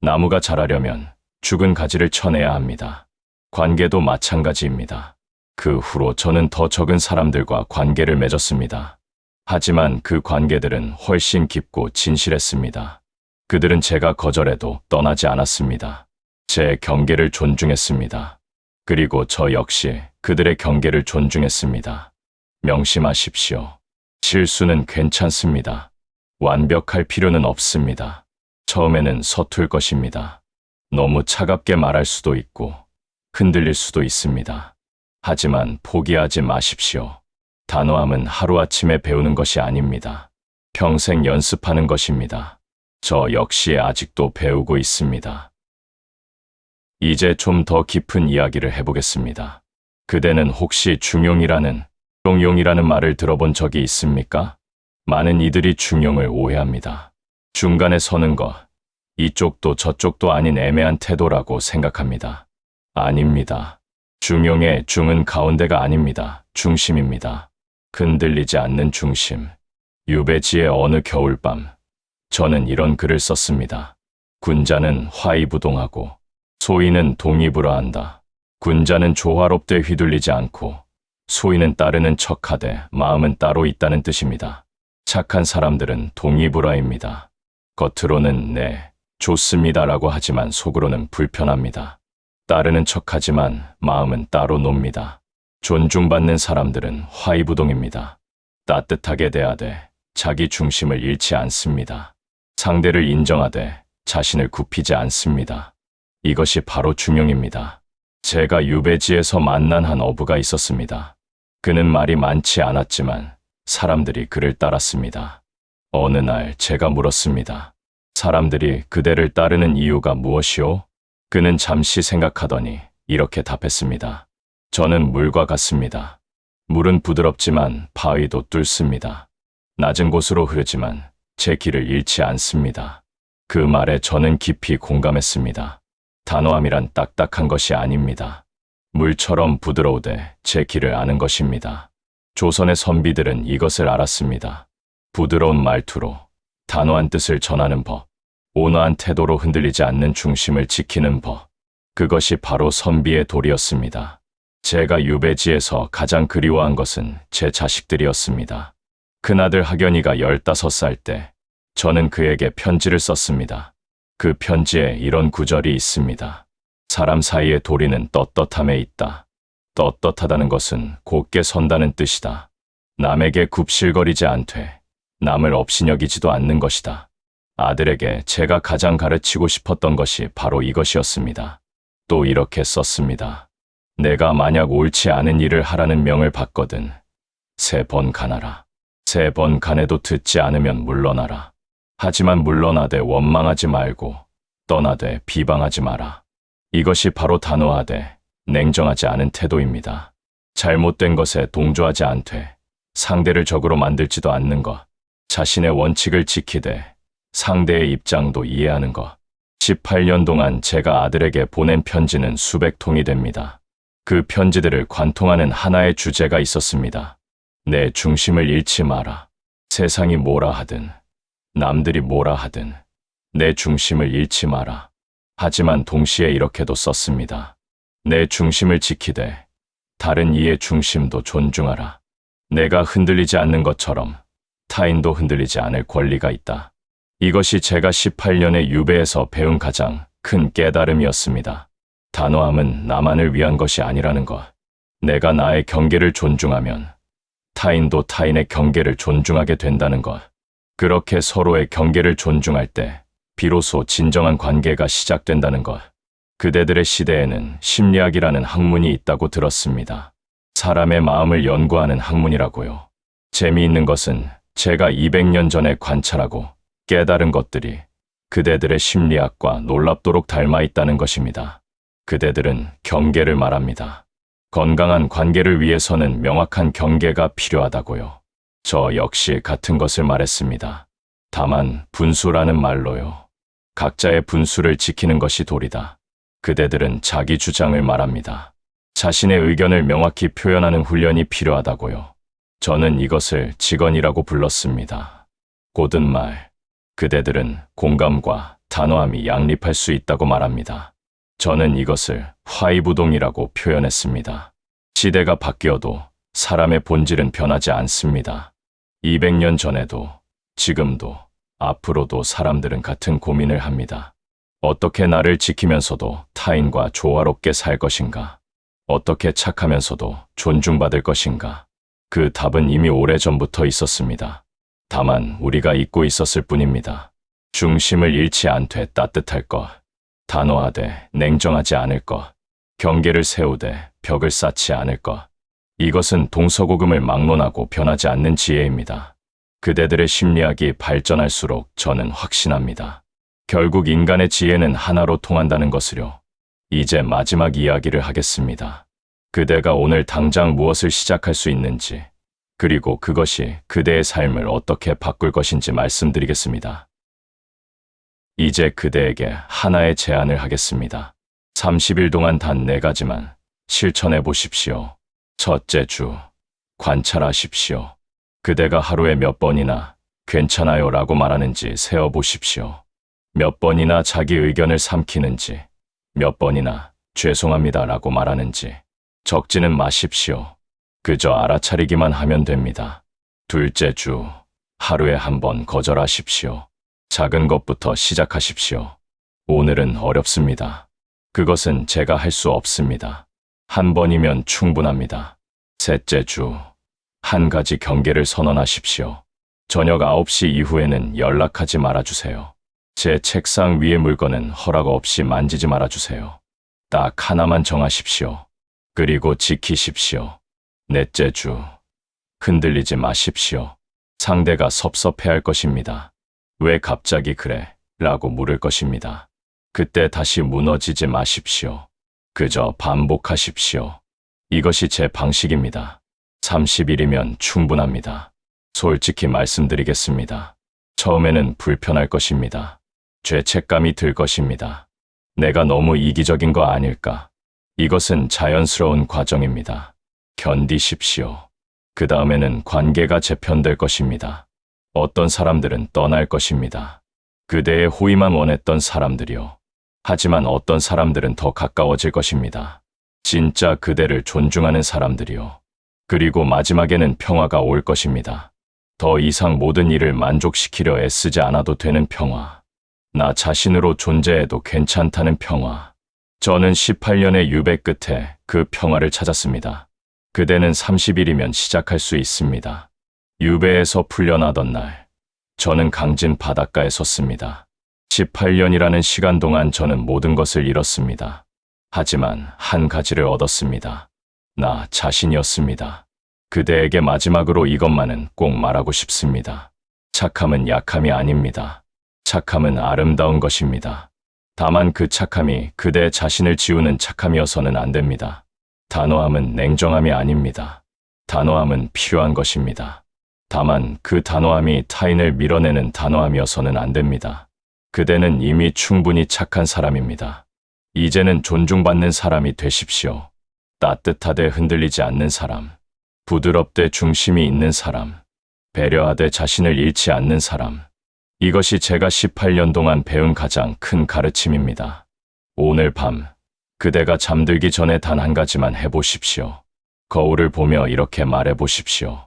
나무가 자라려면 죽은 가지를 쳐내야 합니다. 관계도 마찬가지입니다. 그 후로 저는 더 적은 사람들과 관계를 맺었습니다. 하지만 그 관계들은 훨씬 깊고 진실했습니다. 그들은 제가 거절해도 떠나지 않았습니다. 제 경계를 존중했습니다. 그리고 저 역시 그들의 경계를 존중했습니다. 명심하십시오. 실수는 괜찮습니다. 완벽할 필요는 없습니다. 처음에는 서툴 것입니다. 너무 차갑게 말할 수도 있고 흔들릴 수도 있습니다. 하지만 포기하지 마십시오. 단호함은 하루아침에 배우는 것이 아닙니다. 평생 연습하는 것입니다. 저 역시 아직도 배우고 있습니다. 이제 좀 더 깊은 이야기를 해보겠습니다. 그대는 혹시 중용이라는 말을 들어본 적이 있습니까? 많은 이들이 중용을 오해합니다. 중간에 서는 것, 이쪽도 저쪽도 아닌 애매한 태도라고 생각합니다. 아닙니다. 중용의 중은 가운데가 아닙니다. 중심입니다. 흔들리지 않는 중심. 유배지의 어느 겨울밤, 저는 이런 글을 썼습니다. 군자는 화이부동하고 소인은 동의불허한다. 군자는 조화롭되 휘둘리지 않고 소위는 따르는 척하되 마음은 따로 있다는 뜻입니다. 착한 사람들은 동의불화입니다. 겉으로는 네, 좋습니다라고 하지만 속으로는 불편합니다. 따르는 척하지만 마음은 따로 놉니다. 존중받는 사람들은 화이부동입니다. 따뜻하게 대하되 자기 중심을 잃지 않습니다. 상대를 인정하되 자신을 굽히지 않습니다. 이것이 바로 중용입니다. 제가 유배지에서 만난 한 어부가 있었습니다. 그는 말이 많지 않았지만 사람들이 그를 따랐습니다. 어느 날 제가 물었습니다. 사람들이 그대를 따르는 이유가 무엇이오? 그는 잠시 생각하더니 이렇게 답했습니다. 저는 물과 같습니다. 물은 부드럽지만 바위도 뚫습니다. 낮은 곳으로 흐르지만 제 길을 잃지 않습니다. 그 말에 저는 깊이 공감했습니다. 단호함이란 딱딱한 것이 아닙니다. 물처럼 부드러우되 제 길을 아는 것입니다. 조선의 선비들은 이것을 알았습니다. 부드러운 말투로 단호한 뜻을 전하는 법, 온화한 태도로 흔들리지 않는 중심을 지키는 법, 그것이 바로 선비의 도리였습니다. 제가 유배지에서 가장 그리워한 것은 제 자식들이었습니다. 큰아들 학연이가 15살 때 저는 그에게 편지를 썼습니다. 그 편지에 이런 구절이 있습니다. 사람 사이의 도리는 떳떳함에 있다. 떳떳하다는 것은 곧게 선다는 뜻이다. 남에게 굽실거리지 않되 남을 업신여기지도 않는 것이다. 아들에게 제가 가장 가르치고 싶었던 것이 바로 이것이었습니다. 또 이렇게 썼습니다. 내가 만약 옳지 않은 일을 하라는 명을 받거든 3번 가나라. 3번 가내도 듣지 않으면 물러나라. 하지만 물러나되 원망하지 말고 떠나되 비방하지 마라. 이것이 바로 단호하되 냉정하지 않은 태도입니다. 잘못된 것에 동조하지 않되 상대를 적으로 만들지도 않는 것, 자신의 원칙을 지키되 상대의 입장도 이해하는 것. 18년 동안 제가 아들에게 보낸 편지는 수백 통이 됩니다. 그 편지들을 관통하는 하나의 주제가 있었습니다. 내 중심을 잃지 마라. 세상이 뭐라 하든 남들이 뭐라 하든 내 중심을 잃지 마라. 하지만 동시에 이렇게도 썼습니다. 내 중심을 지키되 다른 이의 중심도 존중하라. 내가 흔들리지 않는 것처럼 타인도 흔들리지 않을 권리가 있다. 이것이 제가 18년의 유배에서 배운 가장 큰 깨달음이었습니다. 단호함은 나만을 위한 것이 아니라는 것. 내가 나의 경계를 존중하면 타인도 타인의 경계를 존중하게 된다는 것. 그렇게 서로의 경계를 존중할 때 비로소 진정한 관계가 시작된다는 것. 그대들의 시대에는 심리학이라는 학문이 있다고 들었습니다. 사람의 마음을 연구하는 학문이라고요. 재미있는 것은 제가 200년 전에 관찰하고 깨달은 것들이 그대들의 심리학과 놀랍도록 닮아 있다는 것입니다. 그대들은 경계를 말합니다. 건강한 관계를 위해서는 명확한 경계가 필요하다고요. 저 역시 같은 것을 말했습니다. 다만 분수라는 말로요. 각자의 분수를 지키는 것이 도리다. 그대들은 자기 주장을 말합니다. 자신의 의견을 명확히 표현하는 훈련이 필요하다고요. 저는 이것을 직언이라고 불렀습니다. 곧은 말, 그대들은 공감과 단호함이 양립할 수 있다고 말합니다. 저는 이것을 화이부동이라고 표현했습니다. 시대가 바뀌어도 사람의 본질은 변하지 않습니다. 200년 전에도, 지금도, 앞으로도 사람들은 같은 고민을 합니다. 어떻게 나를 지키면서도 타인과 조화롭게 살 것인가? 어떻게 착하면서도 존중받을 것인가? 그 답은 이미 오래전부터 있었습니다. 다만 우리가 잊고 있었을 뿐입니다. 중심을 잃지 않되 따뜻할 것, 단호하되 냉정하지 않을 것, 경계를 세우되 벽을 쌓지 않을 것. 이것은 동서고금을 막론하고 변하지 않는 지혜입니다. 그대들의 심리학이 발전할수록 저는 확신합니다. 결국 인간의 지혜는 하나로 통한다는 것을요. 이제 마지막 이야기를 하겠습니다. 그대가 오늘 당장 무엇을 시작할 수 있는지, 그리고 그것이 그대의 삶을 어떻게 바꿀 것인지 말씀드리겠습니다. 이제 그대에게 하나의 제안을 하겠습니다. 30일 동안 단 4가지만 실천해 보십시오. 첫째 주, 관찰하십시오. 그대가 하루에 몇 번이나 괜찮아요 라고 말하는지 세어보십시오. 몇 번이나 자기 의견을 삼키는지, 몇 번이나 죄송합니다 라고 말하는지 적지는 마십시오. 그저 알아차리기만 하면 됩니다. 둘째 주, 하루에 한 번 거절하십시오. 작은 것부터 시작하십시오. 오늘은 어렵습니다. 그것은 제가 할 수 없습니다. 한 번이면 충분합니다. 셋째 주, 한 가지 경계를 선언하십시오. 저녁 9시 이후에는 연락하지 말아주세요. 제 책상 위의 물건은 허락 없이 만지지 말아주세요. 딱 하나만 정하십시오. 그리고 지키십시오. 넷째 주, 흔들리지 마십시오. 상대가 섭섭해할 것입니다. 왜 갑자기 그래? 라고 물을 것입니다. 그때 다시 무너지지 마십시오. 그저 반복하십시오. 이것이 제 방식입니다. 30일이면 충분합니다. 솔직히 말씀드리겠습니다. 처음에는 불편할 것입니다. 죄책감이 들 것입니다. 내가 너무 이기적인 거 아닐까? 이것은 자연스러운 과정입니다. 견디십시오. 그 다음에는 관계가 재편될 것입니다. 어떤 사람들은 떠날 것입니다. 그대의 호의만 원했던 사람들이요. 하지만 어떤 사람들은 더 가까워질 것입니다. 진짜 그대를 존중하는 사람들이요. 그리고 마지막에는 평화가 올 것입니다. 더 이상 모든 일을 만족시키려 애쓰지 않아도 되는 평화. 나 자신으로 존재해도 괜찮다는 평화. 저는 18년의 유배 끝에 그 평화를 찾았습니다. 그대는 30일이면 시작할 수 있습니다. 유배에서 풀려나던 날, 저는 강진 바닷가에 섰습니다. 18년이라는 시간 동안 저는 모든 것을 잃었습니다. 하지만 한 가지를 얻었습니다. 나 자신이었습니다. 그대에게 마지막으로 이것만은 꼭 말하고 싶습니다. 착함은 약함이 아닙니다. 착함은 아름다운 것입니다. 다만 그 착함이 그대 자신을 지우는 착함이어서는 안 됩니다. 단호함은 냉정함이 아닙니다. 단호함은 필요한 것입니다. 다만 그 단호함이 타인을 밀어내는 단호함이어서는 안 됩니다. 그대는 이미 충분히 착한 사람입니다. 이제는 존중받는 사람이 되십시오. 따뜻하되 흔들리지 않는 사람, 부드럽되 중심이 있는 사람, 배려하되 자신을 잃지 않는 사람. 이것이 제가 18년 동안 배운 가장 큰 가르침입니다. 오늘 밤, 그대가 잠들기 전에 단 한 가지만 해보십시오. 거울을 보며 이렇게 말해보십시오.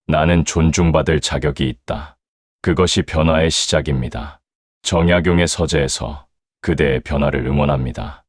나는 존중받을 자격이 있다. 그것이 변화의 시작입니다. 정약용의 서재에서 그대의 변화를 응원합니다.